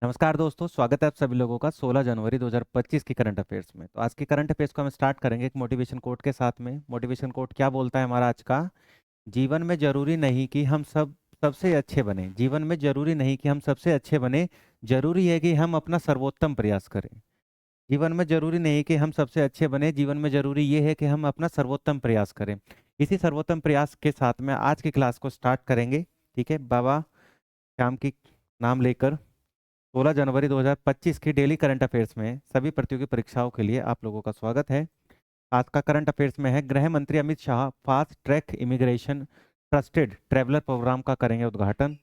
नमस्कार दोस्तों, स्वागत है आप सभी लोगों का 16 जनवरी 2025 की करंट अफेयर्स में। तो आज की करंट अफेयर्स को हम स्टार्ट करेंगे एक मोटिवेशन कोट के साथ में। मोटिवेशन कोट क्या बोलता है हमारा आज का? जीवन में जरूरी नहीं कि हम सबसे अच्छे बने। जीवन में जरूरी नहीं कि हम सबसे अच्छे बने, जरूरी है कि हम अपना सर्वोत्तम प्रयास करें। जीवन में जरूरी नहीं कि हम सबसे अच्छे बने, जीवन में जरूरी ये है कि हम अपना सर्वोत्तम प्रयास करें। इसी सर्वोत्तम प्रयास के साथ में आज की क्लास को स्टार्ट करेंगे। ठीक है, बाबा श्याम की नाम लेकर 16 जनवरी 2025 की डेली करंट अफेयर्स में सभी प्रतियोगी परीक्षाओं के लिए आप लोगों का स्वागत है। आज का करंट अफेयर्स में है, गृह मंत्री Amit Shah fast track immigration trusted traveller programme का करेंगे उद्घाटन।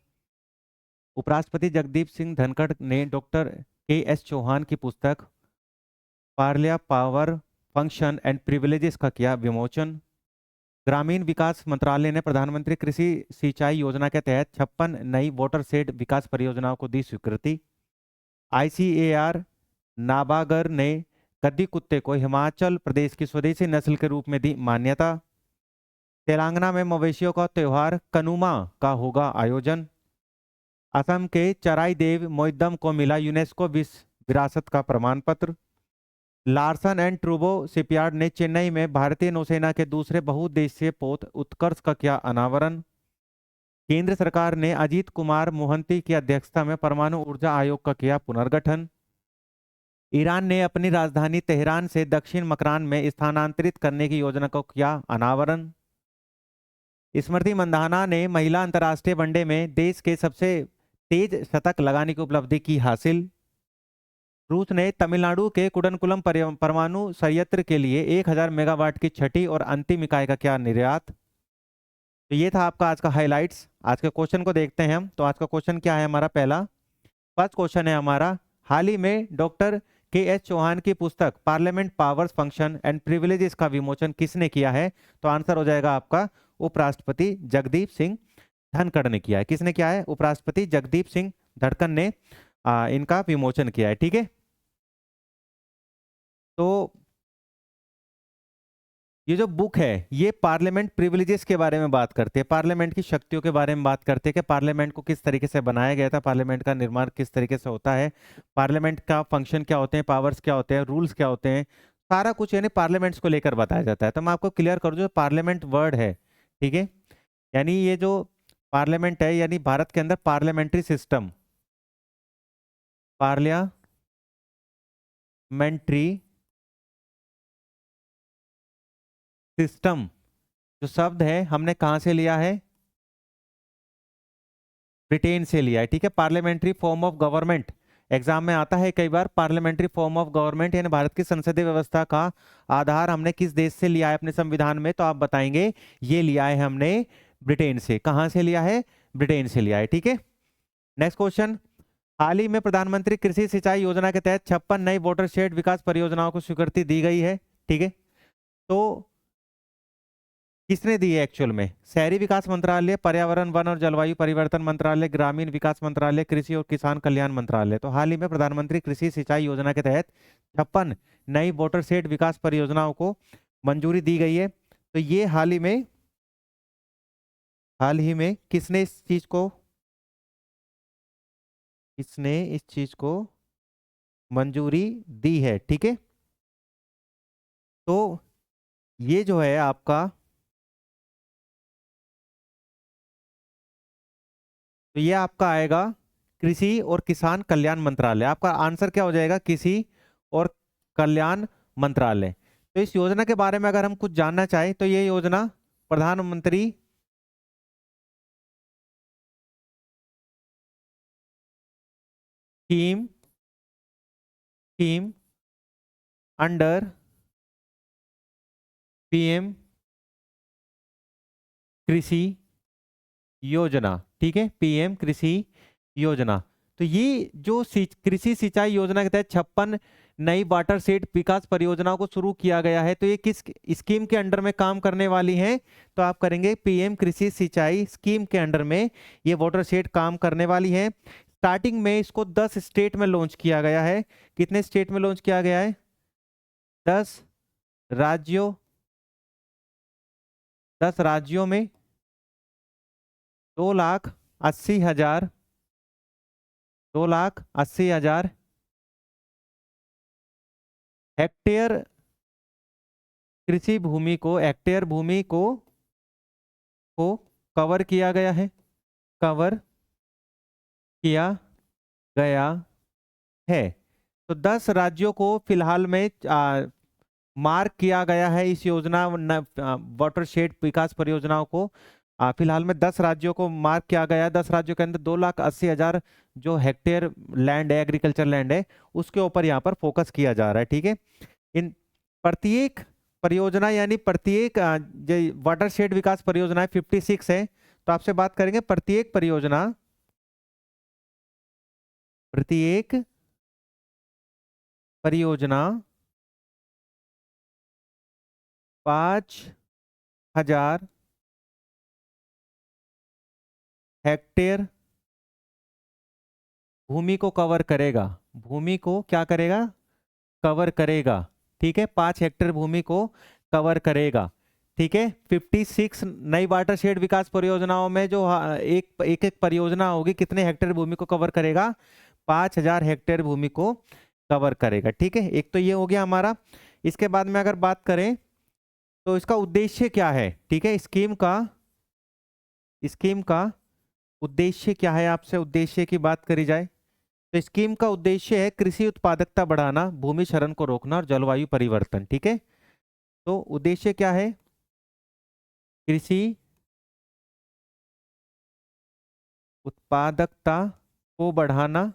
उपराष्ट्रपति जगदीप सिंह धनखड़ ने डॉक्टर के एस चौहान की पुस्तक पार्लिया पावर फंक्शन एंड प्रिविलेजेस का किया विमोचन। ग्रामीण विकास मंत्रालय ने प्रधानमंत्री कृषि सिंचाई योजना के तहत 56 नई वाटर शेड विकास परियोजनाओं को दी स्वीकृति। आईसीएआर नाबागर ने गद्दी कुत्ते को हिमाचल प्रदेश की स्वदेशी नस्ल के रूप में दी मान्यता। तेलंगाना में मवेशियों का त्योहार कनुमा का होगा आयोजन। असम के चराई देव मोइद्दम को मिला यूनेस्को विश्व विरासत का प्रमाण पत्र। लार्सन एंड ट्रूबो शिपयार्ड ने चेन्नई में भारतीय नौसेना के दूसरे बहुउद्देशीय पोत उत्कर्ष का किया अनावरण। केंद्र सरकार ने अजीत कुमार मोहंती की अध्यक्षता में परमाणु ऊर्जा आयोग का किया पुनर्गठन। ईरान ने अपनी राजधानी तेहरान से दक्षिण मकरान में स्थानांतरित करने की योजना को किया अनावरण। स्मृति मंधाना ने महिला अंतर्राष्ट्रीय वनडे में देश के सबसे तेज शतक लगाने की उपलब्धि की हासिल। रूस ने तमिलनाडु के कुडनकुलम परमाणु संयंत्र के लिए 1000 मेगावाट की छठी और अंतिम इकाई का किया निर्यात। तो ये था आपका आज का हाइलाइट्स। आज के क्वेश्चन को देखते हैं हम। तो आज का क्वेश्चन क्या है हमारा? पहला फर्स्ट क्वेश्चन है हमारा, हाल ही में डॉक्टर के एस चौहान की पुस्तक parliament powers function and privileges का विमोचन किसने किया है? तो आंसर हो जाएगा आपका उपराष्ट्रपति जगदीप सिंह धनखड़ ने किया है। किसने किया है? उपराष्ट्रपति जगदीप सिंह धनखड़ ने इनका विमोचन किया है। ठीक है, तो ये जो बुक है ये पार्लियामेंट प्रिविलेजेस के बारे में बात करती है, पार्लियामेंट की शक्तियों के बारे में बात करते हैं कि पार्लियामेंट को किस तरीके से बनाया गया था, पार्लियामेंट का निर्माण किस तरीके से होता है, पार्लियामेंट का फंक्शन क्या होते हैं, पावर्स क्या होते हैं, रूल्स क्या होते हैं, सारा कुछ यानी पार्लियामेंट्स को लेकर बताया जाता है। तो मैं आपको क्लियर करूँ, जो पार्लियामेंट वर्ड है, ठीक है, यानी ये जो पार्लियामेंट है यानी भारत के अंदर पार्लियामेंट्री सिस्टम, पार्लियामेंट्री सिस्टम जो शब्द है हमने कहाँ से लिया है? ब्रिटेन से लिया है। ठीक है, parliamentary form of government exam में आता है कई बार। पार्लियामेंट्री फॉर्म ऑफ गवर्नमेंट यानी भारत की संसदीय व्यवस्था का आधार हमने किस देश से लिया है अपने संविधान में? तो आप बताएंगे ये लिया है हमने ब्रिटेन से। कहां से लिया है? ब्रिटेन से लिया है। ठीक है, नेक्स्ट क्वेश्चन, हाल ही में प्रधानमंत्री कृषि सिंचाई योजना के तहत 56 नई वाटरशेड विकास परियोजनाओं को स्वीकृति दी गई है। ठीक है, तो किसने दी है एक्चुअल में? शहरी विकास मंत्रालय, पर्यावरण वन और जलवायु परिवर्तन मंत्रालय, ग्रामीण विकास मंत्रालय, कृषि और किसान कल्याण मंत्रालय। तो हाल ही में प्रधानमंत्री कृषि सिंचाई योजना के तहत 56 नई वाटरशेड विकास परियोजनाओं को मंजूरी दी गई है। तो ये हाल ही में किसने इस चीज को मंजूरी दी है? ठीक है, तो ये जो है आपका, तो ये आपका आएगा कृषि और किसान कल्याण मंत्रालय। आपका आंसर क्या हो जाएगा? कृषि और कल्याण मंत्रालय। तो इस योजना के बारे में अगर हम कुछ जानना चाहें तो ये योजना प्रधानमंत्री स्कीम स्कीम अंडर पीएम कृषि योजना। ठीक है, पीएम कृषि योजना। तो ये जो कृषि सिंचाई योजना के तहत 56 नई वाटर शेड विकास परियोजनाओं को शुरू किया गया है, तो ये किस स्कीम के अंडर में काम करने वाली हैं? तो आप करेंगे पीएम कृषि सिंचाई स्कीम के अंडर में ये वाटर शेड काम करने वाली है। स्टार्टिंग में इसको 10 स्टेट में लॉन्च किया गया है। कितने स्टेट में लॉन्च किया गया है? 10 राज्यों 10 राज्यों में 2,80,000 2,80,000 हेक्टेयर कृषि भूमि को, हेक्टेयर भूमि को कवर किया गया है, कवर किया गया है। तो 10 राज्यों को फिलहाल में मार्क किया गया है इस योजना वाटरशेड विकास परियोजनाओं को। फिलहाल में 10 राज्यों को मार्क किया गया है। 10 राज्यों के अंदर 2,80,000 जो हेक्टेयर लैंड है, एग्रीकल्चर लैंड है, उसके ऊपर यहाँ पर फोकस किया जा रहा है। ठीक है, इन प्रत्येक परियोजना यानी प्रत्येक जो वाटरशेड विकास परियोजना 56 है, तो आपसे बात करेंगे प्रत्येक परियोजना, प्रत्येक परियोजना 5,000 हेक्टेयर भूमि को कवर करेगा। भूमि को क्या करेगा? कवर करेगा। ठीक है, 5 हेक्टेयर भूमि को कवर करेगा। ठीक है, 56 नई वाटरशेड विकास परियोजनाओं में जो एक एक परियोजना होगी कितने हेक्टेयर भूमि को कवर करेगा? 5,000 हेक्टेयर भूमि को कवर करेगा। ठीक है, एक तो ये हो गया हमारा। इसके बाद में अगर बात करें तो इसका उद्देश्य क्या है? ठीक है, स्कीम का उद्देश्य क्या है? आपसे उद्देश्य की बात करी जाए तो स्कीम का उद्देश्य है कृषि उत्पादकता बढ़ाना, भूमि क्षरण को रोकना और जलवायु परिवर्तन। ठीक है, तो उद्देश्य क्या है? कृषि उत्पादकता को बढ़ाना,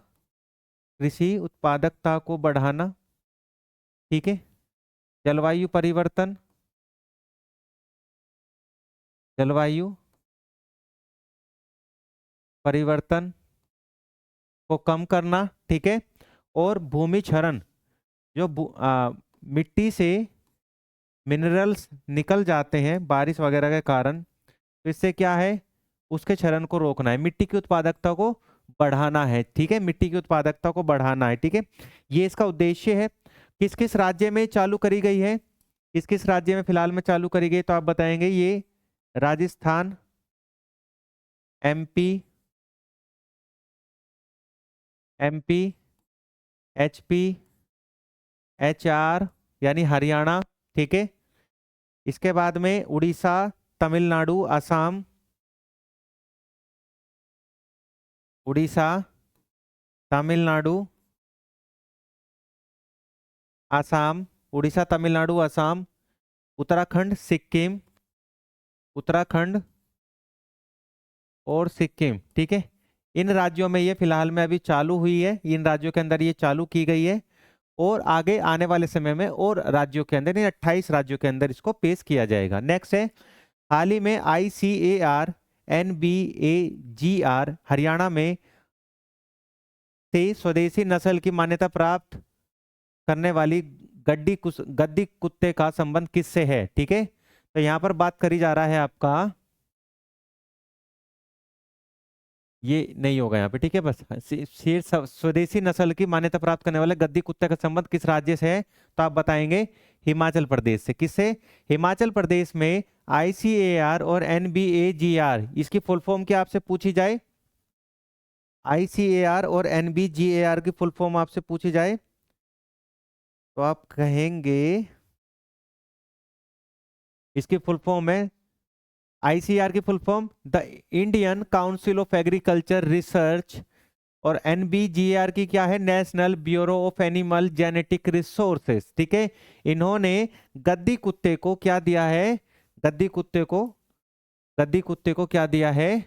कृषि उत्पादकता को बढ़ाना। ठीक है, जलवायु परिवर्तन, जलवायु परिवर्तन को कम करना। ठीक है, और भूमि क्षरण, जो मिट्टी से मिनरल्स निकल जाते हैं बारिश वगैरह के कारण, तो इससे क्या है? उसके क्षरण को रोकना है, मिट्टी की उत्पादकता को बढ़ाना है। ठीक है, मिट्टी की उत्पादकता को बढ़ाना है। ठीक है, ये इसका उद्देश्य है। किस किस राज्य में चालू करी गई है? किस किस राज्य में फिलहाल में चालू करी गई? तो आप बताएंगे ये Rajasthan, MP, MP, HP, HR यानी हरियाणा। ठीक है, इसके बाद में उड़ीसा, तमिलनाडु, असम, उड़ीसा, तमिलनाडु, असम, उड़ीसा, तमिलनाडु, असम, उत्तराखंड, सिक्किम, उत्तराखंड और सिक्किम। ठीक है, इन राज्यों में ये फिलहाल में अभी चालू हुई है, इन राज्यों के अंदर ये चालू की गई है और आगे आने वाले समय में और राज्यों के अंदर, इन 28 राज्यों के अंदर इसको पेश किया जाएगा। नेक्स्ट है, हाल ही में ICAR NBAGR हरियाणा में से स्वदेशी नस्ल की मान्यता प्राप्त करने वाली गद्दी कुत्ते का संबंध किससे है? ठीक है, तो यहां पर बात करी जा रहा है आपका, ये नहीं होगा यहाँ पे। ठीक है, बस शेर स्वदेशी नस्ल की मान्यता प्राप्त करने वाले गद्दी कुत्ते का संबंध किस राज्य से है? तो आप बताएंगे हिमाचल प्रदेश से। किससे? हिमाचल प्रदेश में ICAR और NBAGR, इसकी फुल फॉर्म क्या आपसे पूछी जाए? ICAR और NBGAR की फुल फॉर्म आपसे पूछी जाए तो आप कहेंगे, इसकी फुल फॉर्म है, ICAR की full form the Indian council of agriculture research, और NBGR की क्या है? National bureau of animal genetic resources. ठीक है, इन्होंने गद्दी कुत्ते को क्या दिया है? गद्दी कुत्ते को क्या दिया है?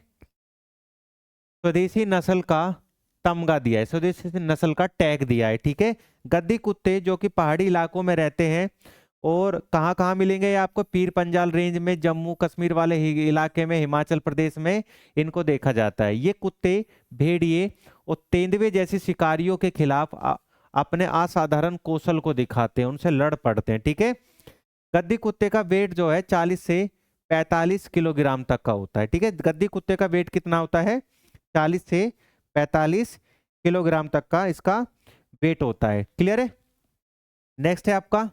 स्वदेशी नस्ल का तमगा दिया है, स्वदेशी नस्ल का टैग दिया है। ठीक है, गद्दी कुत्ते जो कि पहाड़ी इलाकों में रहते हैं और कहाँ कहाँ मिलेंगे? आपको पीर पंजाल रेंज में, जम्मू कश्मीर वाले इलाके में, हिमाचल प्रदेश में इनको देखा जाता है। ये कुत्ते भेड़िए और तेंदुए जैसे शिकारियों के खिलाफ अपने असाधारण कौशल को दिखाते हैं, उनसे लड़ पड़ते हैं। ठीक है, गद्दी कुत्ते का वेट जो है 40 से 45 किलोग्राम तक का होता है। ठीक है, गद्दी कुत्ते का वेट कितना होता है? 40 से 45 किलोग्राम तक का इसका वेट होता है। क्लियर है? नेक्स्ट है आपका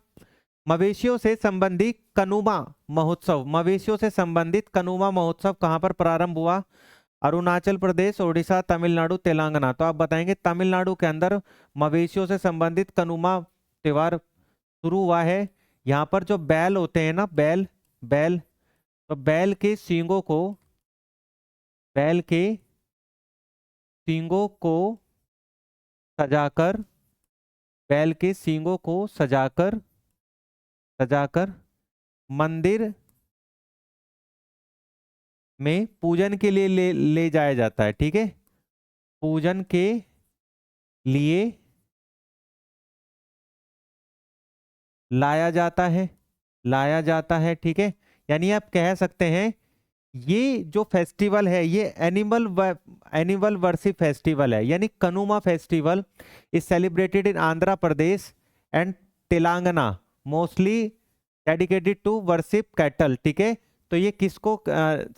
मवेशियों से संबंधित कनुमा महोत्सव। मवेशियों से संबंधित कनुमा महोत्सव कहां पर प्रारंभ हुआ? अरुणाचल प्रदेश, उड़ीसा, तमिलनाडु, तेलंगाना। तो आप बताएंगे तमिलनाडु के अंदर मवेशियों से संबंधित कनुमा त्योहार शुरू हुआ है। यहाँ पर जो बैल होते हैं ना, बैल बैल, तो बैल के सींगों को सजाकर बैल के सींगों को सजाकर सजाकर मंदिर में पूजन के लिए ले जाया जाता है। ठीक है, पूजन के लिए लाया जाता है, लाया जाता है। ठीक है, यानी आप कह सकते हैं ये जो फेस्टिवल है ये एनिमल वर्शिप फेस्टिवल है, यानी Kanuma festival is celebrated in Andhra Pradesh and Telangana, mostly dedicated to worship cattle. ठीक है, तो ये किसको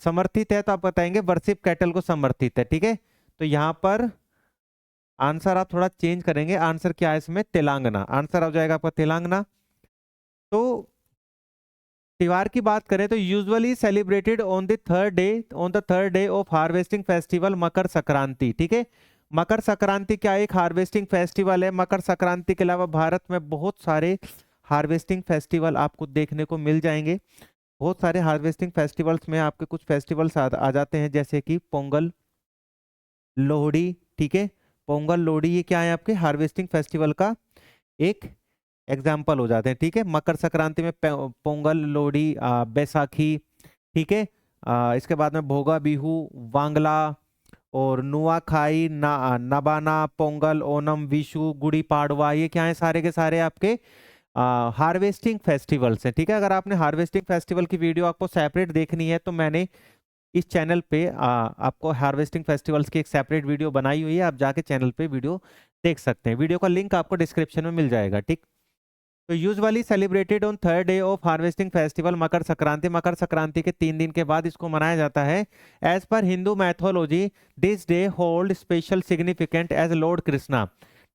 समर्थित है, तो आप बताएंगे वर्शिप कैटल को समर्थित है। ठीक है, तो यहाँ पर आंसर आप थोड़ा चेंज करेंगे, आंसर क्या है इसमें, तेलंगाना, आंसर हो जाएगा आपका तेलंगाना। तो त्योहार की बात करें तो usually celebrated on the third day of harvesting festival Makar Sankranti. ठीक है, मकर संक्रांति क्या एक हार्वेस्टिंग फेस्टिवल है। मकर संक्रांति के अलावा भारत में बहुत सारे हार्वेस्टिंग फेस्टिवल आपको देखने को मिल जाएंगे। बहुत सारे हार्वेस्टिंग फेस्टिवल्स में आपके कुछ फेस्टिवल्स आ जाते हैं, जैसे कि पोंगल, लोहड़ी। ठीक है, पोंगल, लोहड़ी, ये क्या है आपके हार्वेस्टिंग फेस्टिवल का एक एग्जाम्पल हो जाते हैं। ठीक है, मकर संक्रांति में पोंगल, लोहड़ी, बैसाखी। ठीक है, इसके बाद में भोगा बिहू, वांगला और नुआखाई, नबाना, पोंगल, ओनम, विशु, गुड़ी पाड़वा, ये क्या है सारे के सारे आपके हार्वेस्टिंग फेस्टिवल्स हैं। ठीक है, अगर आपने हार्वेस्टिंग फेस्टिवल की वीडियो आपको सेपरेट देखनी है तो मैंने इस चैनल पे आपको हार्वेस्टिंग फेस्टिवल्स की एक सेपरेट वीडियो बनाई हुई है, आप जाके चैनल पे वीडियो देख सकते हैं। वीडियो का लिंक आपको डिस्क्रिप्शन में मिल जाएगा। ठीक, तो usually celebrated on third day of harvesting festival Makar Sankranti, Makar Sankranti के 3 दिन के बाद इसको मनाया जाता है। As per Hindu mythology this day hold special significant as lord Krishna.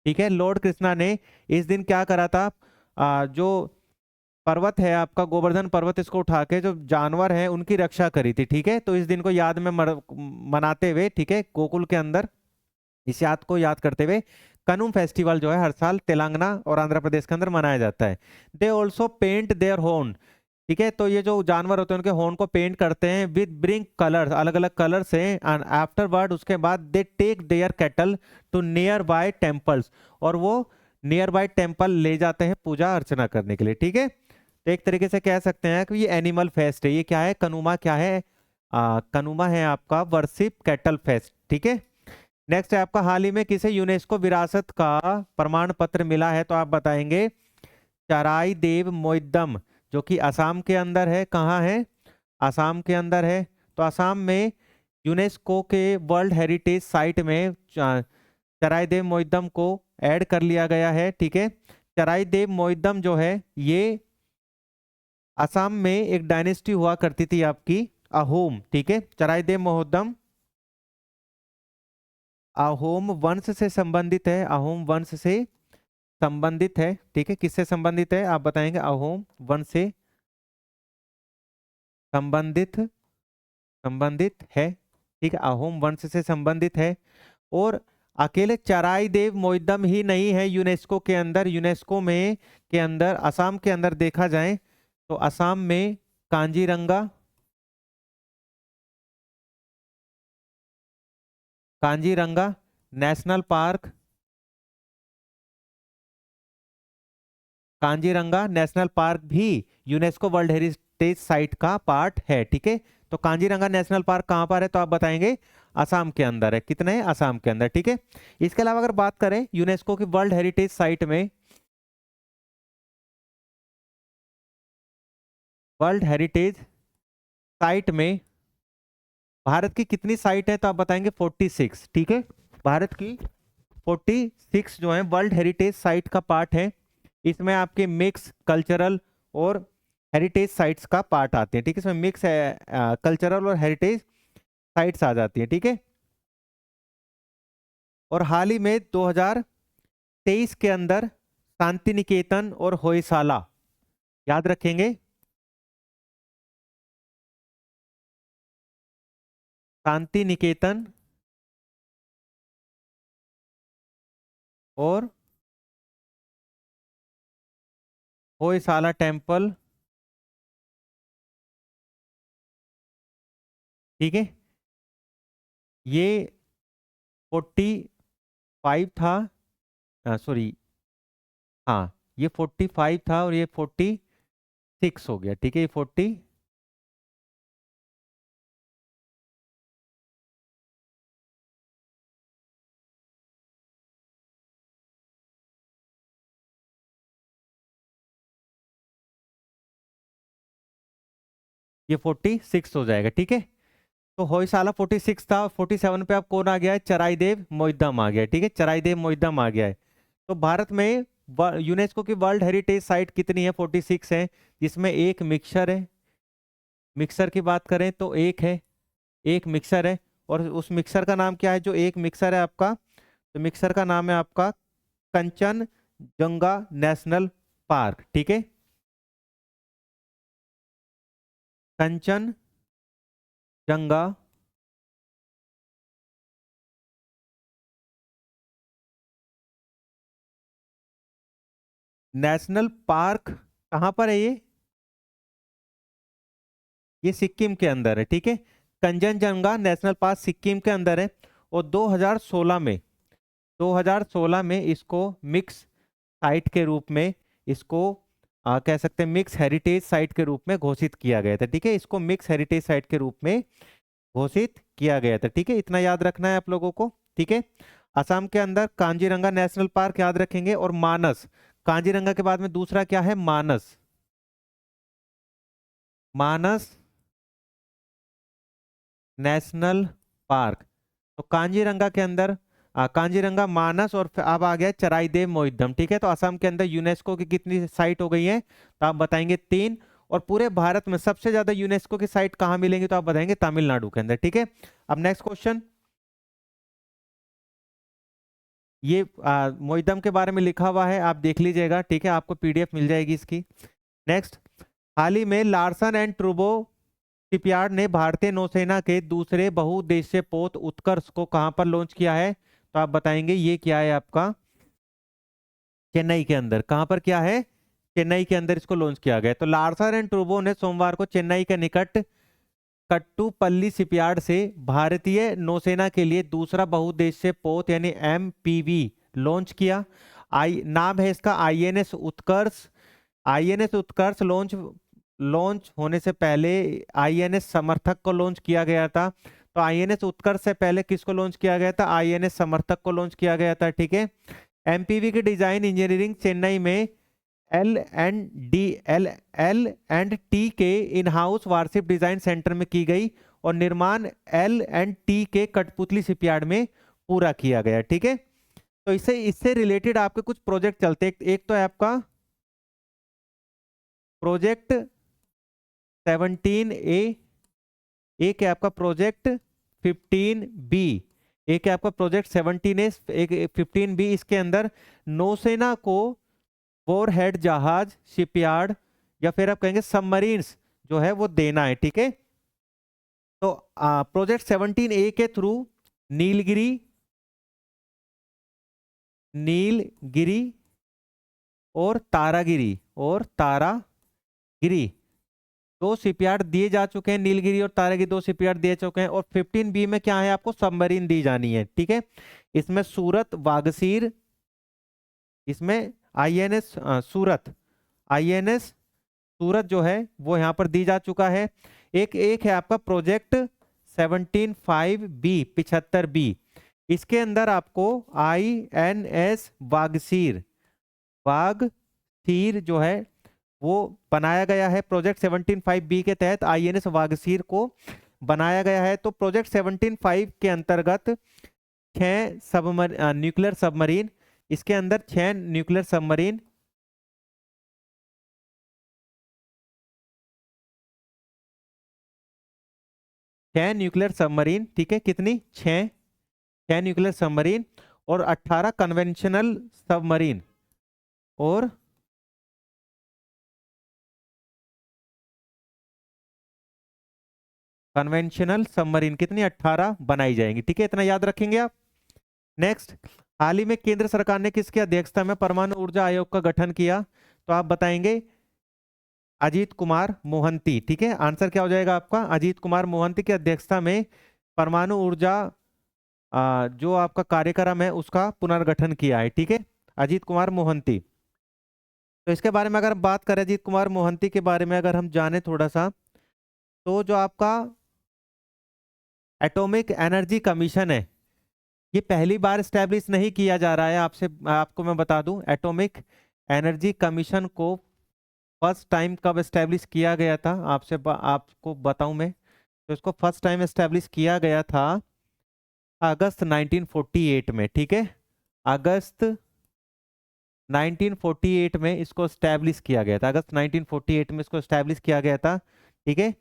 ठीक है, लॉर्ड कृष्णा ने इस दिन क्या करा था, जो पर्वत है आपका गोवर्धन पर्वत, इसको उठा के जो जानवर हैं उनकी रक्षा करी थी। ठीक है, तो इस दिन को याद में मनाते हुए, ठीक है, गोकुल के अंदर इस याद को याद करते हुए कनुम फेस्टिवल जो है हर साल तेलंगाना और आंध्र प्रदेश के अंदर मनाया जाता है। They also paint their horn. ठीक है, तो ये जो जानवर होते हैं उनके हॉर्न को पेंट करते हैं विद ब्रिंग कलर्स, अलग अलग कलर्स हैं, एंड आफ्टरवर्ड उसके बाद they take their cattle to nearby temples, और वो नियर बाय टेम्पल ले जाते हैं पूजा अर्चना करने के लिए। ठीक है, तो एक तरीके से कह सकते हैं कि ये एनिमल फेस्ट है। ये क्या है, कनुमा क्या है, कनुमा है आपका वर्शिप कैटल फेस्ट। ठीक है, नेक्स्ट है आपका हाल ही में किसे यूनेस्को विरासत का प्रमाण पत्र मिला है, तो आप बताएंगे चराई देव मोइदम, जो कि असम के अंदर है। कहाँ है, असम के अंदर है। तो असम में यूनेस्को के वर्ल्ड हेरिटेज साइट में चराई देव मोइदम को ऐड कर लिया गया है। ठीक है, चराई देव मोइदम जो है ये असम में एक डायनेस्टी हुआ करती थी आपकी अहोम। ठीक है, चराई देव मोहद्दम अहोम वंश से संबंधित है, अहोम वंश से संबंधित है। ठीक है, किससे संबंधित है आप बताएंगे, अहोम वंश से संबंधित संबंधित है। ठीक है, अहोम वंश से संबंधित है। और अकेले चराई देव मोइदम ही नहीं है यूनेस्को के अंदर, यूनेस्को में के अंदर असम के अंदर देखा जाए तो असम में Kaziranga, Kaziranga national park, Kaziranga national park भी यूनेस्को वर्ल्ड हेरिटेज साइट का पार्ट है। ठीक है, तो कांजीरंगा नेशनल पार्क कहां पर है, तो आप बताएंगे असम के अंदर है। कितने हैं, असम के अंदर। ठीक है, इसके अलावा अगर बात करें यूनेस्को की वर्ल्ड हेरिटेज साइट में, वर्ल्ड हेरिटेज साइट में भारत की कितनी साइट है, तो आप बताएंगे 46। ठीक है, भारत की 46 जो है वर्ल्ड हेरिटेज साइट का पार्ट है। इसमें आपके मिक्स कल्चरल और हेरिटेज साइट्स का पार्ट आते हैं। ठीक है, इसमें मिक्स है कल्चरल और हेरिटेज साइट्स आ जाती है। ठीक है, और हाल ही में 2023 के अंदर शांति निकेतन और होयसाला, याद रखेंगे, शांति निकेतन और होयसाला टेम्पल। ठीक है, ये 45 था, सॉरी, हाँ, ये 45 था और ये 46 हो गया। ठीक है, ये 46 हो जाएगा। ठीक है, तो होयसाला 46 था, 47 पे अब कौन आ गया है? चराइदेव मोइद्दम आ गया है। ठीक है, चराइदेव मोइद्दम आ गया है। तो भारत में यूनेस्को की वर्ल्ड हेरिटेज साइट कितनी है? 46 है, जिसमें एक मिक्सर है। मिक्सर की बात करें तो एक है, एक मिक्सर है। और उस मिक्सर का नाम क्या है? जो एक मिक्सर है आपका, तो मिक्सर का नाम है आपका कंचनजंगा नेशनल पार्क। ठीक है, कंचनजंगा नेशनल पार्क कहाँ पर है ये सिक्किम के अंदर है। ठीक है, कंचनजंगा नेशनल पार्क सिक्किम के अंदर है। और 2016 में इसको मिक्स साइट के रूप में, इसको कह सकते हैं मिक्स हेरिटेज साइट के रूप में घोषित किया गया था। ठीक है, इसको मिक्स हेरिटेज साइट के रूप में घोषित किया गया था। ठीक है, इतना याद रखना है आप लोगों को। ठीक है, असम के अंदर कांजीरंगा नेशनल पार्क याद रखेंगे, और मानस, कांजीरंगा के बाद में दूसरा क्या है? मानस। मानस नेशनल पार्क। तो कांजीरंगा के अंदर कांजीरंगा, मानस, और फिर अब आ गया चराइदेव मोइद्दम। ठीक है, तो असम के अंदर यूनेस्को की कितनी साइट हो गई है? तो आप बताएंगे 3। और पूरे भारत में सबसे ज्यादा यूनेस्को की साइट कहाँ मिलेंगी? तो आप बताएंगे तमिलनाडु के अंदर। ठीक है, अब नेक्स्ट क्वेश्चन। ये मोइद्दम के बारे में लिखा हुआ है, आप देख लीजिएगा। ठीक है, आपको पीडीएफ मिल जाएगी इसकी। नेक्स्ट, हाल ही में लार्सन एंड ट्रूबो शिपयार्ड ने भारतीय नौसेना के दूसरे बहुउद्देशीय पोत उत्कर्ष को कहां पर लॉन्च किया है? तो आप बताएंगे ये क्या है आपका? चेन्नई के अंदर। कहां पर क्या है? चेन्नई के अंदर इसको लॉन्च किया गया। तो लार्सन एंड ट्रूबो ने सोमवार को चेन्नई के निकट कट्टुपल्ली शिपयार्ड से भारतीय नौसेना के लिए दूसरा बहुउद्देशीय पोत यानी एमपीवी लॉन्च किया। नाम है इसका आईएनएस उत्कर्ष। आईएनएस उत्कर्ष लॉन्च लॉन्च होने से पहले आईएनएस समर्थक को लॉन्च किया गया था। तो आईएनएस उत्कर्ष से पहले किसको लॉन्च किया गया था? आईएनएस समर्थक को लॉन्च किया गया था। ठीक है, एमपीवी की डिजाइन इंजीनियरिंग चेन्नई में एल एंड टी के in house warship design centre में की गई, और निर्माण एल एंड टी के कठपुतली शिपयार्ड में पूरा किया गया। ठीक है, तो इससे इससे रिलेटेड आपके कुछ प्रोजेक्ट चलते हैं। एक तो है आपका प्रोजेक्ट 17A, एक है आपका प्रोजेक्ट 15B, एक है आपका प्रोजेक्ट 17A, एक 15B। इसके अंदर नौसेना को वॉरहेड जहाज, शिपयार्ड, या फिर आप कहेंगे सबमरीन्स जो है वो देना है। ठीक है, तो प्रोजेक्ट 17A के थ्रू नीलगिरी, नीलगिरी और तारागिरी दो शिपयार्ड दिए जा चुके हैं। नीलगिरी और तारागिरी दो शिपयार्ड दिए चुके हैं। और 15B में क्या है? आपको सबमरीन दी जानी है। ठीक है, इसमें सूरत, वागसीर, इसमें आईएनएस सूरत, आईएनएस सूरत जो है वो यहाँ पर दी जा चुका है। एक एक है आपका प्रोजेक्ट 17-5B, 75B। इसके अंदर आपको आईएनएस वागसीर, वागसीर जो है वो बनाया गया है। प्रोजेक्ट 17-5B के तहत आईएनएस वागसीर को बनाया गया है। तो प्रोजेक्ट 17-5 के अंतर्गत 6 न्यूक्लियर सबमरीन, इसके अंदर 6 न्यूक्लियर सबमरीन, 6 न्यूक्लियर सबमरीन। ठीक है, कितनी? 6 न्यूक्लियर सबमरीन, और 18 कन्वेंशनल सबमरीन, और कन्वेंशनल सबमरीन कितनी 18 बनाई जाएंगी। ठीक है, इतना याद रखेंगे आप। नेक्स्ट, हाल ही में केंद्र सरकार ने किसकी अध्यक्षता में परमाणु ऊर्जा आयोग का गठन किया? तो आप बताएंगे अजीत कुमार मोहंती। ठीक है, आंसर क्या हो जाएगा आपका? अजीत कुमार मोहंती की अध्यक्षता में परमाणु ऊर्जा जो आपका कार्यक्रम है उसका पुनर्गठन किया है। ठीक है, अजीत कुमार मोहंती। तो इसके बारे में अगर हम बात करें, अजीत कुमार मोहंती के बारे में अगर हम जाने थोड़ा सा, तो जो आपका एटॉमिक एनर्जी कमीशन है, ये पहली बार स्टैब्लिश नहीं किया जा रहा है। आपको मैं बता दूं, एटॉमिक एनर्जी कमीशन को फर्स्ट टाइम कब स्टैब्लिश किया गया था, आपको बताऊं मैं। तो इसको फर्स्ट टाइम स्टैब्लिश किया गया था अगस्त 1948 में। ठीक है, अगस्त 1948 में इसको स्टैब्लिश किया गया था। अगस्त 1948 में इसको स्टैब्लिश किया गया था। ठीक है,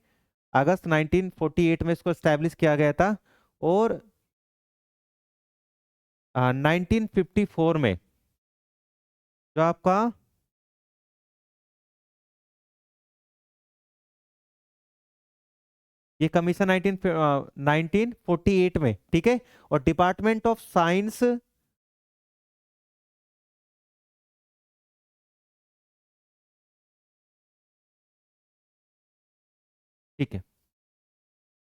अगस्त 1948 में इसको स्टैब्लिश किया गया था। और 1954 में जो आपका ये कमीशन 1948 में, ठीक है। और डिपार्टमेंट ऑफ साइंस, ठीक है।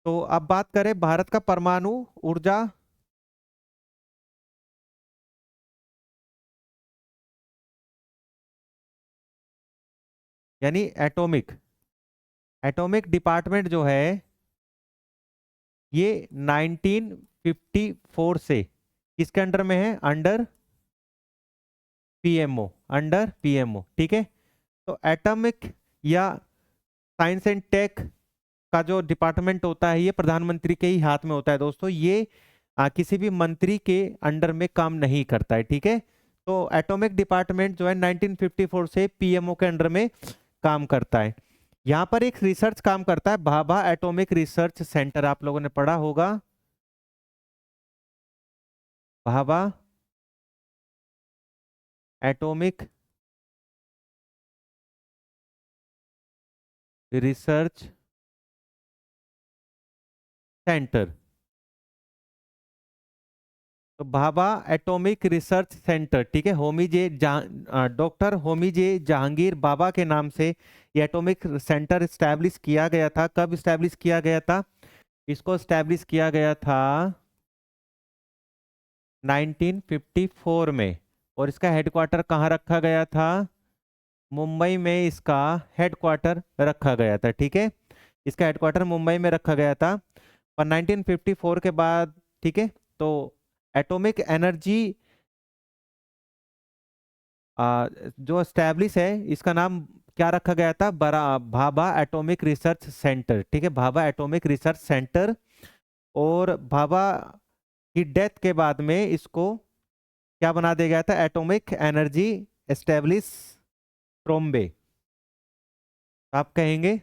तो अब बात करें भारत का परमाणु ऊर्जा, यानी एटॉमिक एटॉमिक डिपार्टमेंट जो है, ये 1954 से किसके अंडर में है? Under PMO, under PMO. ठीक है, तो एटॉमिक या साइंस एंड टेक का जो डिपार्टमेंट होता है, ये प्रधानमंत्री के ही हाथ में होता है दोस्तों। ये किसी भी मंत्री के अंडर में काम नहीं करता है। ठीक है, तो एटॉमिक डिपार्टमेंट जो है 1954 से पीएमओ के अंडर में काम करता है। यहाँ पर एक रिसर्च काम करता है, भाभा एटॉमिक रिसर्च सेंटर, आप लोगों ने पढ़ा होगा, भाभा एटॉमिक रिसर्च सेंटर। तो भाभा एटॉमिक रिसर्च सेंटर, ठीक है, डॉक्टर होमी जे जहांगीर बाबा के नाम से ये एटॉमिक सेंटर स्टैब्लिश किया गया था। कब स्टैब्लिश किया गया था? इसको स्टैब्लिश किया गया था 1954 में। और इसका हेडक्वार्टर कहाँ रखा गया था? मुंबई में इसका हेडक्वार्टर रखा गया था। ठीक है, इसका हेडक्वार्टर मुंबई में रखा गया था। और 1954 के बाद, ठीक है, तो एटॉमिक एनर्जी जो स्टैब्लिश है, इसका नाम क्या रखा गया था? Bhabha atomic research centre. ठीक है, भाभा एटॉमिक रिसर्च सेंटर। और भाभा की डेथ के बाद में इसको क्या बना दिया गया था? Atomic energy establish Trombe. आप कहेंगे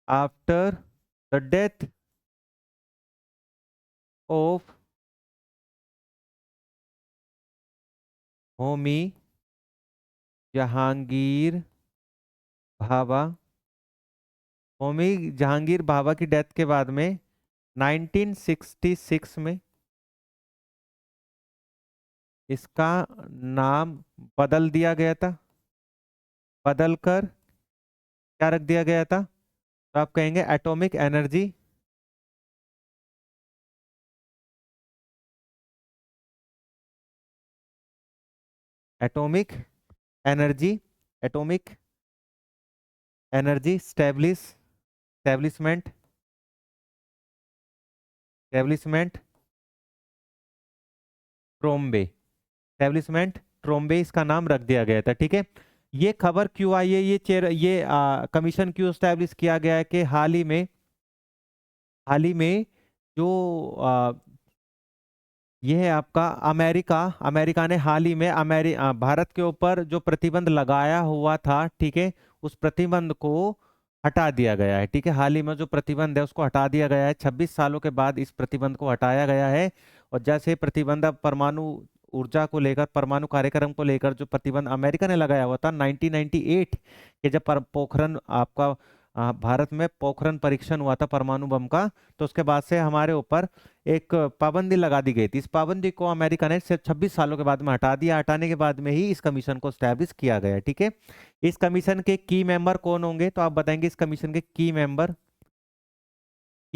after the death of Homi Jahangir Bhabha, Homi Jahangir Bhabha की डेथ के बाद में 1966 में इसका नाम बदल दिया गया था। बदलकर क्या रख दिया गया था? तो आप कहेंगे atomic energy atomic energy atomic energy establishment establishment Trombe, establishment Trombe इसका नाम रख दिया गया था। ठीक है, ये खबर क्यों आई है? कमीशन क्यों स्टैब्लिश किया गया है? कि हाल ही में जो ये है आपका अमेरिका ने हाल ही में भारत के ऊपर जो प्रतिबंध लगाया हुआ था, ठीक है, उस प्रतिबंध को हटा दिया गया है। ठीक है, हाल ही में जो प्रतिबंध है उसको हटा दिया गया है। 26 सालों के बाद इस प्रतिबंध को हटाया गया है। और जैसे प्रतिबंध अब परमाणु ऊर्जा को लेकर, परमाणु कार्यक्रम को लेकर जो प्रतिबंध अमेरिका ने लगाया हुआ था 1998 के, जब पोखरण आपका भारत में पोखरण परीक्षण हुआ था परमाणु बम का, तो उसके बाद से हमारे ऊपर एक पाबंदी लगा दी गई थी। इस पाबंदी को अमेरिका ने सिर्फ 26 सालों के बाद में हटा दिया। हटाने के बाद में ही इस कमीशन को स्टैब्लिश किया गया। ठीक है, इस कमीशन के की मेंबर कौन होंगे, तो आप बताएंगे इस कमीशन के की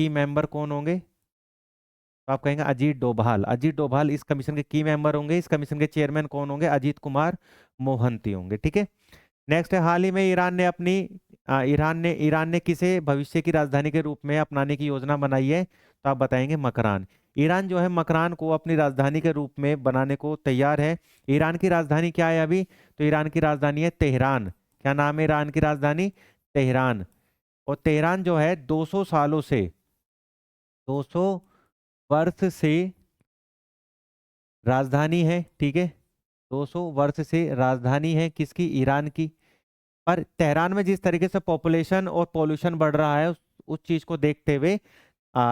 मेंबर कौन होंगे? तो आप कहेंगे अजीत डोभाल। अजीत डोभाल इस कमीशन के की मेंबर होंगे। इस कमीशन के चेयरमैन कौन होंगे? अजीत कुमार मोहंती होंगे। ठीक है, नेक्स्ट है, हाल ही में ईरान ने किसे भविष्य की राजधानी के रूप में अपनाने की योजना बनाई है? तो आप बताएंगे मकरान। ईरान जो है मकरान को अपनी राजधानी के रूप में बनाने को तैयार है। ईरान की राजधानी क्या है अभी? तो ईरान की राजधानी है तेहरान। क्या नाम है ईरान की राजधानी? तेहरान। और तेहरान जो है 200 सालों से, 200 वर्ष से राजधानी है। ठीक है, 200 वर्ष से राजधानी है किसकी? ईरान की। पर तेहरान में जिस तरीके से पॉपुलेशन और पॉल्यूशन बढ़ रहा है, उस चीज को देखते हुए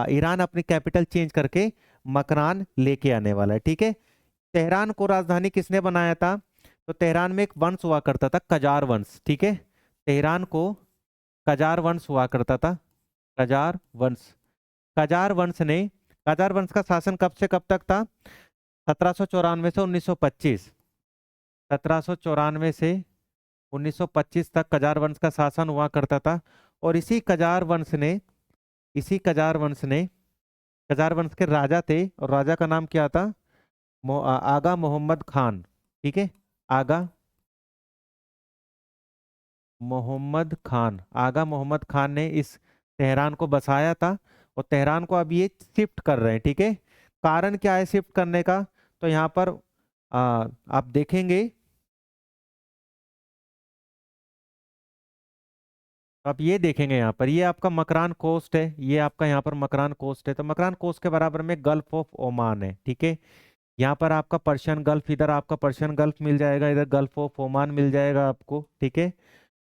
ईरान अपनी कैपिटल चेंज करके मकरान लेके आने वाला है। ठीक है, तेहरान को राजधानी किसने बनाया था? तो तेहरान में एक वंश हुआ करता था, कजार वंश। ठीक है, तेहरान को कजार वंश हुआ करता था, कजार वंश। कजार वंश ने, कजार वंश का शासन कब से कब तक था? 1794 से 1925। 1794 से 1925 तक कजार वंश का शासन हुआ करता था। और इसी कजार वंश ने, कजार वंश के राजा थे, और राजा का नाम क्या था? आगा मोहम्मद खान। ठीक है, आगा मोहम्मद खान। आगा मोहम्मद खान ने इस तेहरान को बसाया था, और तेहरान को अब ये शिफ्ट कर रहे हैं। ठीक है, कारण क्या है शिफ्ट करने का? तो यहाँ पर आप देखेंगे, तो आप ये देखेंगे यहाँ पर, ये आपका मकरान कोस्ट है, ये आपका यहाँ पर मकरान कोस्ट है। तो मकरान कोस्ट के बराबर में गल्फ ऑफ ओमान है। ठीक है, यहाँ पर आपका पर्शियन गल्फ, इधर आपका पर्शियन गल्फ मिल जाएगा, इधर गल्फ ऑफ ओमान मिल जाएगा आपको। ठीक है,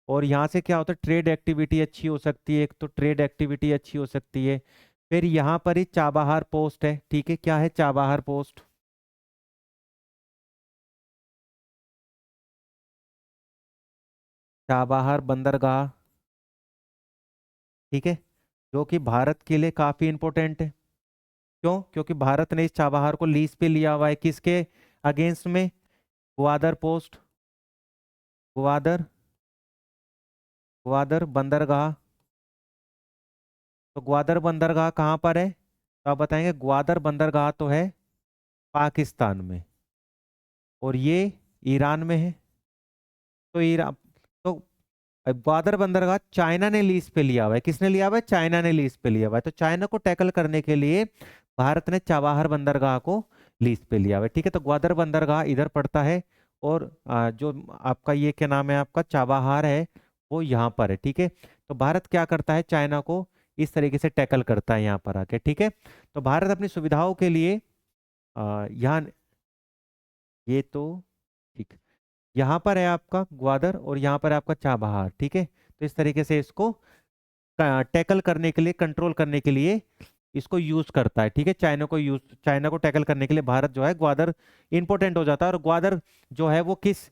और यहाँ से क्या होता है, ट्रेड एक्टिविटी अच्छी हो सकती है, एक तो ट्रेड एक्टिविटी अच्छी हो सकती है। फिर यहाँ पर ही चाबहार पोस्ट है। ठीक है, क्या है चाबहार पोस्ट? चाबहार बंदरगाह। ठीक है, जो कि भारत के लिए काफी इंपॉर्टेंट है। क्यों? क्योंकि भारत ने इस चाबहार को लीज पे लिया हुआ है, किसके अगेंस्ट में? ग्वादर पोस्ट, ग्वादर, ग्वादर बंदरगाह। तो ग्वादर बंदरगाह कहाँ पर है? तो आप बताएंगे ग्वादर बंदरगाह तो है पाकिस्तान में, और ये ईरान में है। तो ईरान, तो ग्वादर बंदरगाह चाइना ने लीज पे लिया हुआ है। किसने लिया हुआ है? चाइना ने लीज पे लिया हुआ है। तो चाइना को टैकल करने के लिए भारत ने चाबहार बंदरगाह को लीज पे लिया हुआ है। ठीक है, तो ग्वादर बंदरगाह इधर पड़ता है, और जो आपका ये क्या नाम है, आपका चाबहार है, वो यहाँ पर है। ठीक है, तो भारत क्या करता है, चाइना को इस तरीके से टैकल करता है यहाँ पर आके। ठीक है, तो भारत अपनी सुविधाओं के लिए यहाँ, ये तो ठीक, यहाँ पर है आपका ग्वादर, और यहाँ पर है आपका चाबहार। ठीक है, तो इस तरीके से इसको टैकल करने के लिए, कंट्रोल करने के लिए इसको यूज करता है। ठीक है, चाइना को टैकल करने के लिए भारत जो है ग्वादर इंपॉर्टेंट हो जाता है। और ग्वादर जो है वो किस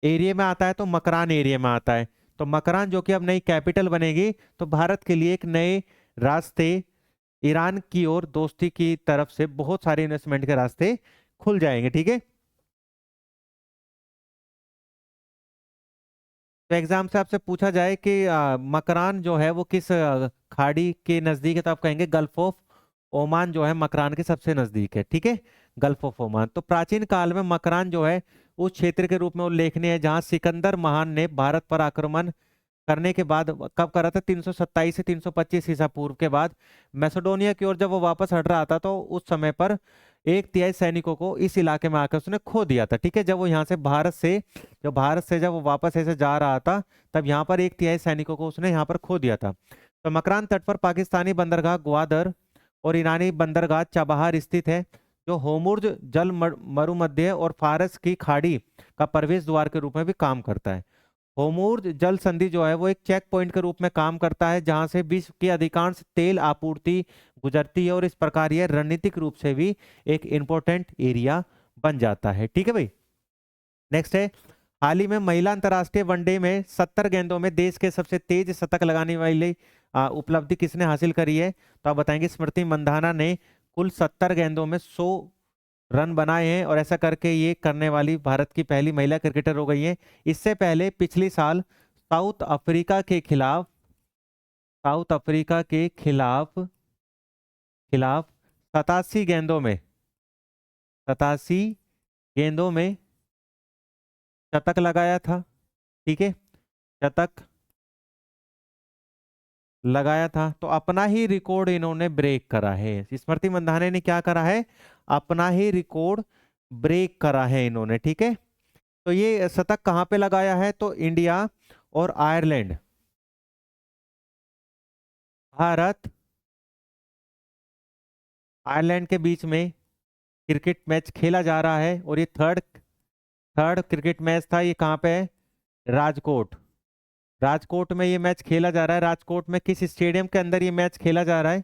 एरिया में आता है? तो मकरान एरिया में आता है। तो मकरान जो कि अब नई कैपिटल बनेगी, तो भारत के लिए एक नए रास्ते, ईरान की ओर दोस्ती की तरफ से बहुत सारे इन्वेस्टमेंट के रास्ते खुल जाएंगे। ठीक है, तो एग्जाम से आपसे पूछा जाए कि मकरान जो है वो किस खाड़ी के नजदीक है, तो आप कहेंगे गल्फ ऑफ ओमान जो है मकरान के सबसे नजदीक है। ठीक है, गल्फ ऑफ ओमान। तो प्राचीन काल में मकरान जो है उस क्षेत्र के रूप में उल्लेखनीय है जहां सिकंदर महान ने भारत पर आक्रमण करने के बाद, कब करा था? 327 से 325 ईसा पूर्व के बाद मैसेडोनिया की ओर जब वो वापस हट रहा था, तो उस समय पर एक तिहाई सैनिकों को इस इलाके में आकर उसने खो दिया था। ठीक है, जब वो यहाँ से भारत से जब वो वापस ऐसे जा रहा था, तब यहाँ पर एक तिहाई सैनिकों को उसने यहाँ पर खो दिया था। तो मकरान तट पर पाकिस्तानी बंदरगाह ग्वादर और ईरानी बंदरगाह चाबहार स्थित है, जो होमुर्ज जल मरुमध्य और फारस की खाड़ी का प्रवेश द्वार के रूप में भी काम करता है। होर्मुज जल संधि जो है वो एक चेक पॉइंट के रूप में काम करता है, जहां से विश्व की अधिकांश तेल आपूर्ति गुजरती है, और इस प्रकार यह रणनीतिक रूप से भी एक इंपॉर्टेंट एरिया बन जाता है। ठीक है भाई, नेक्स्ट है, हाल ही में महिला अंतर्राष्ट्रीय वनडे में 70 गेंदों में देश के सबसे तेज शतक लगाने वाली उपलब्धि किसने हासिल करी है? तो आप बताएंगे स्मृति मंधाना ने कुल 70 गेंदों में 100 रन बनाए हैं, और ऐसा करके ये करने वाली भारत की पहली महिला क्रिकेटर हो गई है। इससे पहले पिछली साल साउथ अफ्रीका के खिलाफ साउथ अफ्रीका के खिलाफ खिलाफ 87 गेंदों में शतक लगाया था। ठीक है, शतक लगाया था, तो अपना ही रिकॉर्ड इन्होंने ब्रेक करा है। स्मृति मंधाना ने क्या करा है? अपना ही रिकॉर्ड ब्रेक करा है इन्होंने। ठीक है, तो ये शतक कहाँ पे लगाया है? तो इंडिया और आयरलैंड, भारत आयरलैंड के बीच में क्रिकेट मैच खेला जा रहा है, और ये थर्ड थर्ड क्रिकेट मैच था। ये कहाँ पे है? राजकोट। राजकोट में ये मैच खेला जा रहा है। राजकोट में किस स्टेडियम के अंदर ये मैच खेला जा रहा है?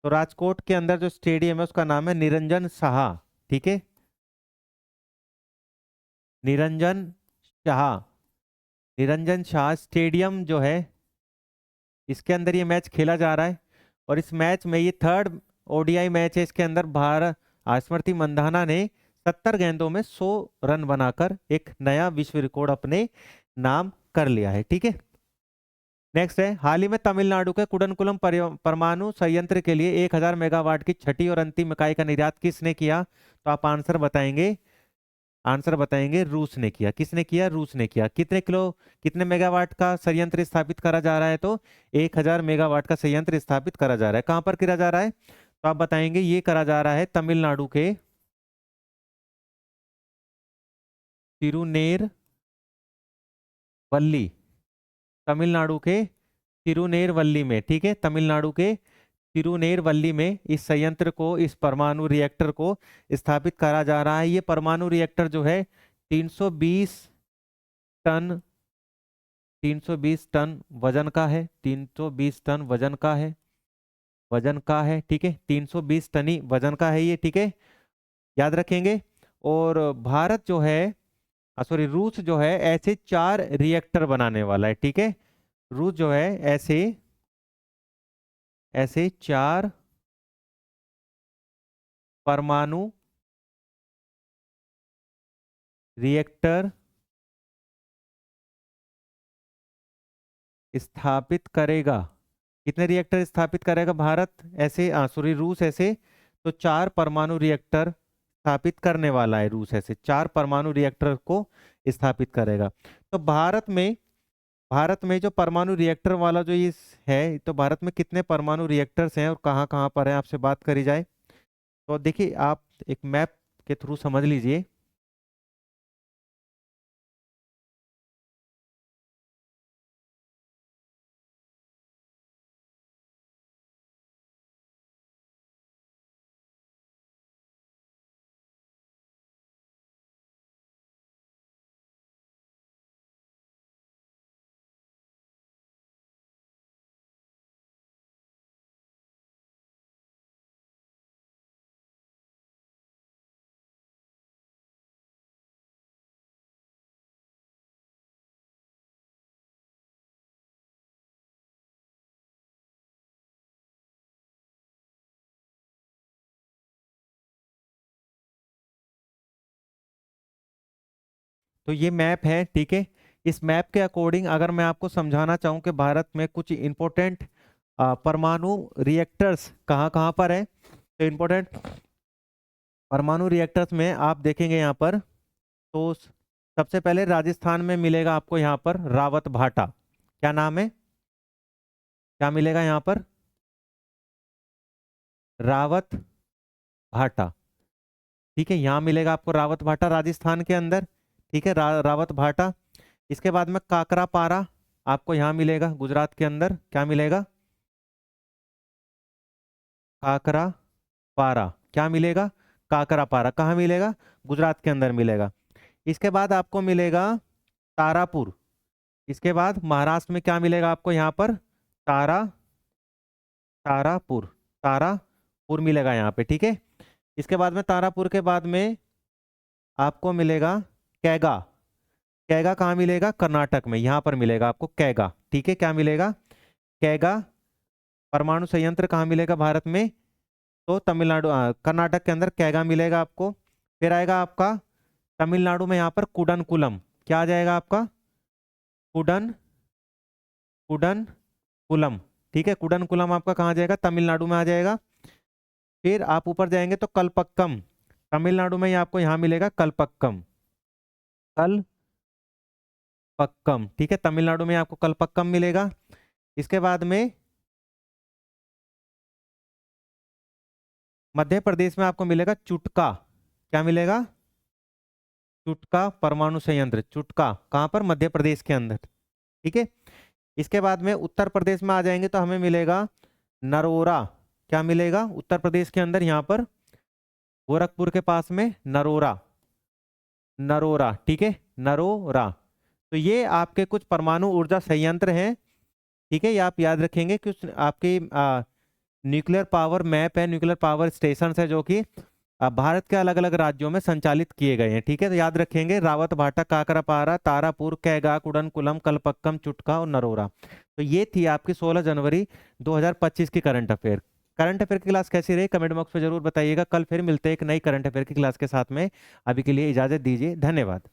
तो राजकोट के अंदर जो स्टेडियम है उसका नाम है निरंजन शाह। ठीक है, निरंजन शाह। निरंजन शाह स्टेडियम जो है, इसके अंदर ये मैच खेला जा रहा है, और इस मैच में ये थर्ड ओडीआई मैच है। इसके अंदर भारत स्मृति मंधाना ने 70 गेंदों में 100 रन बनाकर एक नया विश्व रिकॉर्ड अपने नाम कर लिया है। ठीक है, नेक्स्ट है, हाल ही में तमिलनाडु के कुडनकुलम परमाणु संयंत्र के लिए 1000 मेगावाट की छठी और अंतिम इकाई का निर्यात किसने किया? तो आप आंसर बताएंगे रूस ने किया। किसने किया? रूस ने किया। कितने मेगावाट का संयंत्र स्थापित करा जा रहा है? तो 1000 मेगावाट का संयंत्र स्थापित करा जा रहा है। कहां पर करा जा रहा है? तो आप बताएंगे ये करा जा रहा है तमिलनाडु के तिरुनेरवल्ली। तमिलनाडु के तिरुनेरवल्ली में। ठीक है, तमिलनाडु के तिरुनेरवल्ली में इस संयंत्र को, इस परमाणु रिएक्टर को स्थापित करा जा रहा है। ये परमाणु रिएक्टर जो है 320 टन 320 टन वजन का है। 320 टन वजन का है। ठीक है, 320 टनी वजन का है ये। ठीक है, याद रखेंगे। और भारत जो है, सॉरी, रूस जो है ऐसे 4 रिएक्टर बनाने वाला है। ठीक है, रूस जो है ऐसे ऐसे 4 परमाणु रिएक्टर स्थापित करेगा। कितने रिएक्टर स्थापित करेगा भारत? ऐसे सॉरी, रूस ऐसे तो 4 परमाणु रिएक्टर स्थापित करने वाला है। रूस ऐसे 4 परमाणु रिएक्टर को स्थापित करेगा। तो भारत में जो परमाणु रिएक्टर वाला जो ये है, तो भारत में कितने परमाणु रिएक्टर्स हैं और कहाँ कहाँ पर है, आपसे बात करी जाए तो देखिए, आप एक मैप के थ्रू समझ लीजिए। तो ये मैप है। ठीक है, इस मैप के अकॉर्डिंग अगर मैं आपको समझाना चाहूँ कि भारत में कुछ इंपॉर्टेंट परमाणु रिएक्टर्स कहाँ कहाँ पर है, तो इंपॉर्टेंट परमाणु रिएक्टर्स में आप देखेंगे यहाँ पर, तो सबसे पहले राजस्थान में मिलेगा आपको यहाँ पर रावत भाटा। क्या नाम है? क्या मिलेगा यहाँ पर? रावत भाटा। ठीक है, यहाँ मिलेगा आपको रावत भाटा राजस्थान के अंदर। ठीक है, रावत भाटा। इसके बाद में काकरापारा आपको यहाँ मिलेगा गुजरात के अंदर। क्या मिलेगा? काकरापारा। क्या मिलेगा? काकरापारा। कहाँ मिलेगा? गुजरात के अंदर मिलेगा। इसके बाद आपको मिलेगा तारापुर। इसके बाद महाराष्ट्र में क्या मिलेगा आपको यहाँ पर? तारा तारापुर तारापुर मिलेगा यहाँ पे। ठीक है, इसके बाद में तारापुर के बाद में आपको मिलेगा कैगा। कैगा कहाँ मिलेगा? कर्नाटक में, यहाँ पर मिलेगा आपको कैगा। ठीक है, क्या मिलेगा? कैगा। परमाणु संयंत्र कहाँ मिलेगा भारत में? तो तमिलनाडु, कर्नाटक के अंदर कैगा मिलेगा आपको। फिर आएगा आपका तमिलनाडु में यहाँ पर कुडनकुलम। क्या आ जाएगा आपका? कुडन कुडनकुलम। ठीक है, कुडनकुलम आपका कहाँ आ जाएगा? तमिलनाडु में आ जाएगा। फिर आप ऊपर जाएंगे तो कलपक्कम, तमिलनाडु में ही आपको यहाँ मिलेगा कलपक्कम। कलपक्कम, ठीक है, तमिलनाडु में आपको कलपक्कम मिलेगा। इसके बाद में मध्य प्रदेश में आपको मिलेगा चुटका। क्या मिलेगा? चुटका परमाणु संयंत्र। चुटका कहाँ पर? मध्य प्रदेश के अंदर। ठीक है, इसके बाद में उत्तर प्रदेश में आ जाएंगे तो हमें मिलेगा नरोरा। क्या मिलेगा उत्तर प्रदेश के अंदर? यहाँ पर गोरखपुर के पास में नरोरा। नरोरा, ठीक है, नरोरा। तो ये आपके कुछ परमाणु ऊर्जा संयंत्र हैं। ठीक है, ये आप याद रखेंगे कि आपके न्यूक्लियर पावर मैप है, न्यूक्लियर पावर स्टेशन है जो कि भारत के अलग अलग राज्यों में संचालित किए गए हैं। ठीक है, तो याद रखेंगे रावत भाटा, काकरापारा, तारापुर, कैगा, कुडनकुलम, कलपक्कम, चुटका और नरोरा। तो ये थी आपकी 16 जनवरी 2025 की करंट अफेयर। करंट अफेयर की क्लास कैसी रही कमेंट बॉक्स में जरूर बताइएगा। कल फिर मिलते हैं एक नई करंट अफेयर की क्लास के साथ में। अभी के लिए इजाजत दीजिए, धन्यवाद।